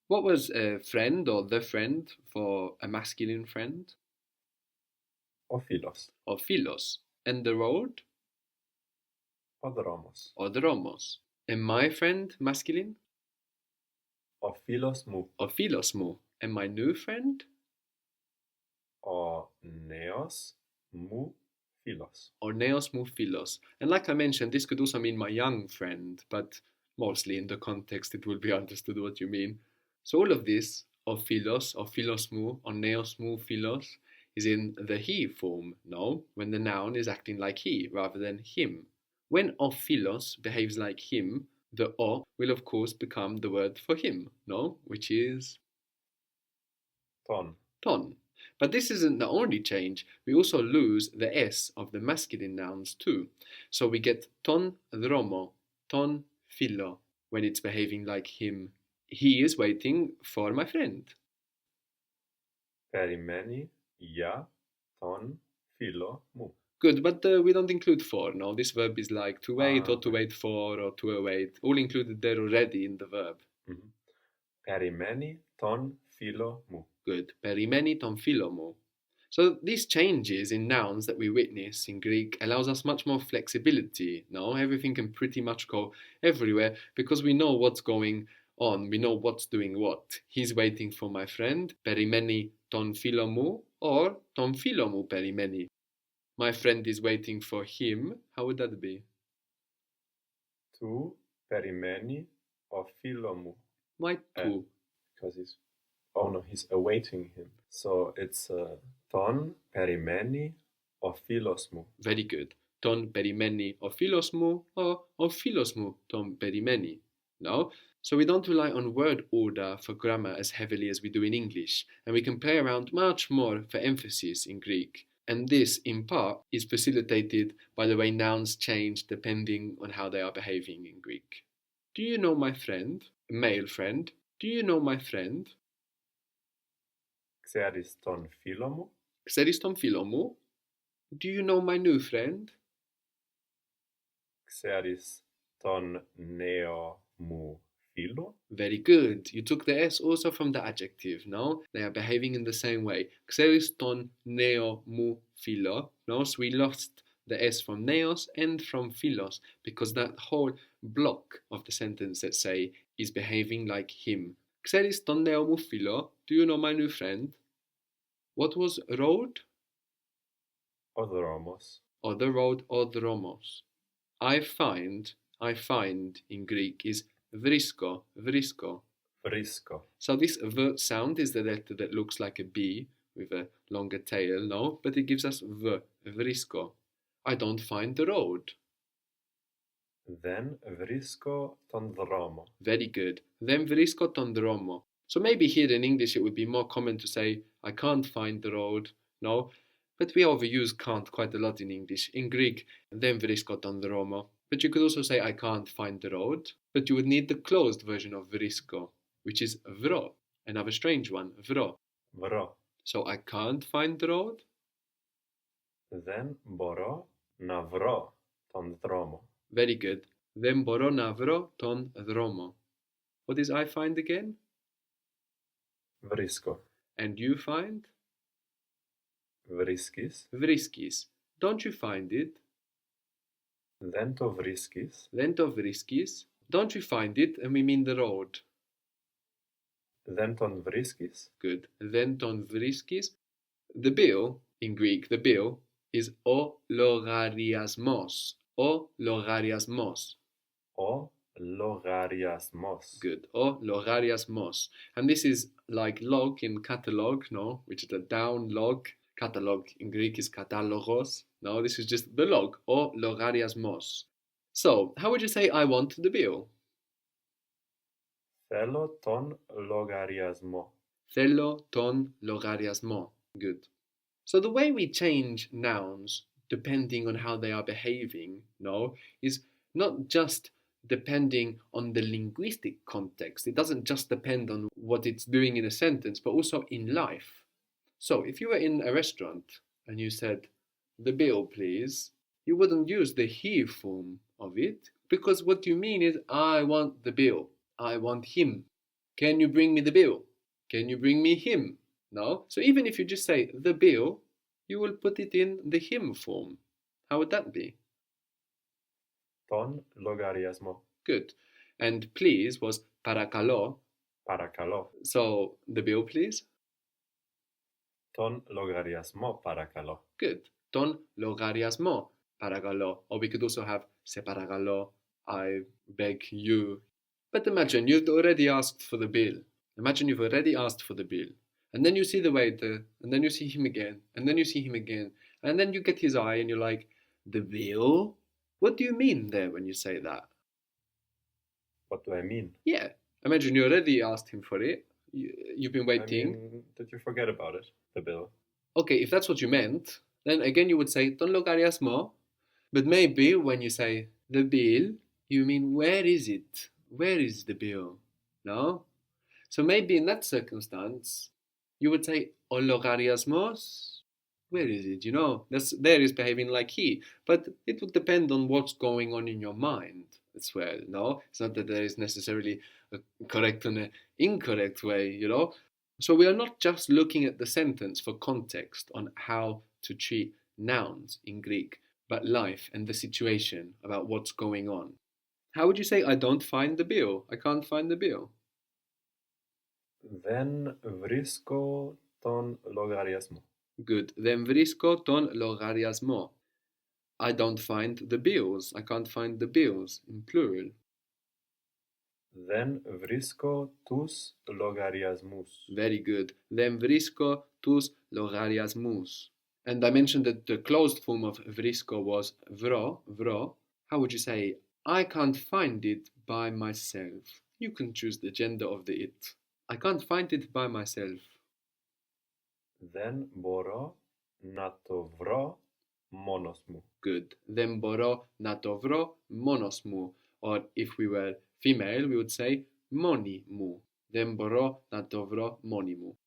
What was a friend or the friend for a masculine friend? Ο φίλος. Or philos. And the road? Ο δρόμος. Or dromos. And my friend, masculine? Ο φίλος μου. Or philos mo. And my new friend? Ο νέος μου φίλος. Or neos mu philos. And like I mentioned, this could also mean my young friend, but mostly in the context it will be understood what you mean. So all of this, or philos mu, or neos mu philos, is in the he form, no? When the noun is acting like he rather than him. When of philos behaves like him, the o will of course become the word for him, no? Which is Τον. ton. But this isn't the only change. We also lose the s of the masculine nouns too. So we get ton dromo, ton philo, when it's behaving like him. He is waiting for my friend. Περιμένει για τον φίλο μου. Good, but we don't include for, no? This verb is like to wait or to okay. wait for or to await. All included there already in the verb. Mhm. Περιμένει τον φίλο μου. Good. Perimeni ton philo mu. So these changes in nouns that we witness in Greek allows us much more flexibility. No, everything can pretty much go everywhere because we know what's going on. We know what's doing what. He's waiting for my friend, perimeni ton philo mu, or ton philo mu perimeni. My friend is waiting for him. How would that be? Του περιμένει ο φίλο μου. Why tu? Because he's awaiting him. So it's τον περιμένει ο φίλος μου. Very good. Ton perimeni o philos mu or o philos mu ton perimeni. No? So we don't rely on word order for grammar as heavily as we do in English, and we can play around much more for emphasis in Greek. And this, in part, is facilitated by the way nouns change depending on how they are behaving in Greek. Do you know my friend? Male friend. Do you know my friend? Ξέρεις τον φίλο μου. Ξέρεις τον φίλο μου? Do you know my new friend? Ξέρεις τον νέο μου φίλο. Very good. You took the S also from the adjective, no? They are behaving in the same way. Xeris ton neo mu philo, no? So we lost the S from neos and from philos because that whole block of the sentence, let's say, is behaving like him. Xeris ton neo mu philo. Do you know my new friend? What was road? Ο δρόμος. Or the road or dromos. I find in Greek is vrisko, vrisko. Βρίσκω. So this v sound is the letter that looks like a B with a longer tail, no? But it gives us v, vrisko. I don't find the road. Δεν βρίσκω τον δρόμο. Very good. Then vrisko ton dromo. So maybe here in English it would be more common to say, I can't find the road, no? But we overuse can't quite a lot in English. In Greek, then vrisko ton dromo. But you could also say, I can't find the road. But you would need the closed version of vrisko, which is vro, another strange one, vro. Βρω. So I can't find the road. Δεν μπορώ να βρω τον δρόμο. Very good. Δεν μπορώ να βρω τον δρόμο. What is I find again? Βρίσκω. And you find? Βρίσκεις. Vriskis. Don't you find it? Δεν το βρίσκεις. Δεν το βρίσκεις. Don't you find it? And we mean the road. Δεν τον βρίσκεις. Good. Δεν τον βρίσκεις. The bill, in Greek, the bill is ο λογαριασμός. Ο λογαριασμός. Ο λογαριασμός. Good. Ο λογαριασμός. And this is like log in catalog, no? Which is the down log. Catalog in Greek is katalogos. No, this is just the log. Ο λογαριασμός. So, how would you say I want the bill? Θέλω τον λογαριασμό. Θέλω τον λογαριασμό. Good. So the way we change nouns depending on how they are behaving, no, is not just depending on the linguistic context. It doesn't just depend on what it's doing in a sentence, but also in life. So if you were in a restaurant and you said, the bill, please, you wouldn't use the he form of it because what you mean is, I want the bill. I want him. Can you bring me the bill? Can you bring me him? No? So even if you just say the bill, you will put it in the him form. How would that be? Ton logariasmo. Good. And please was parakalo. Parakalo. So the bill, please. Ton logariasmo parakalo. Good. Ton logariasmo parakalo. Or we could also have se parakalo. I beg you. But imagine you've already asked for the bill. Imagine you've already asked for the bill. And then you see the waiter, and then you see him again, and then you see him again, and then you get his eye and you're like, the bill? What do you mean there when you say that? What do I mean? Yeah. Imagine you already asked him for it. You've been waiting. I mean, did you forget about it? The bill. Okay, if that's what you meant, then again you would say, ton logariasmo. But maybe when you say the bill, you mean where is it? Where is the bill? No? So maybe in that circumstance, you would say o logariasmos. Where is it? You know, there is behaving like he. But it would depend on what's going on in your mind as well. No? It's not that there is necessarily a correct and an incorrect way, you know? So we are not just looking at the sentence for context on how to treat nouns in Greek, but life and the situation about what's going on. How would you say, I don't find the bill? I can't find the bill. Δεν βρίσκω τον λογαριασμό. Good. Δεν βρίσκω τον λογαριασμό. I don't find the bills. I can't find the bills in plural. Δεν βρίσκω τους λογαριασμούς. Very good. Δεν βρίσκω τους λογαριασμούς. And I mentioned that the closed form of βρίσκω was vro. How would you say, I can't find it by myself? You can choose the gender of the it. I can't find it by myself. Δεν μπορώ να το βρω μόνος μου. Good. Δεν μπορώ να το βρω μόνος μου. Or if we were female, we would say μόνη μου. Δεν μπορώ να το βρω μόνη μου.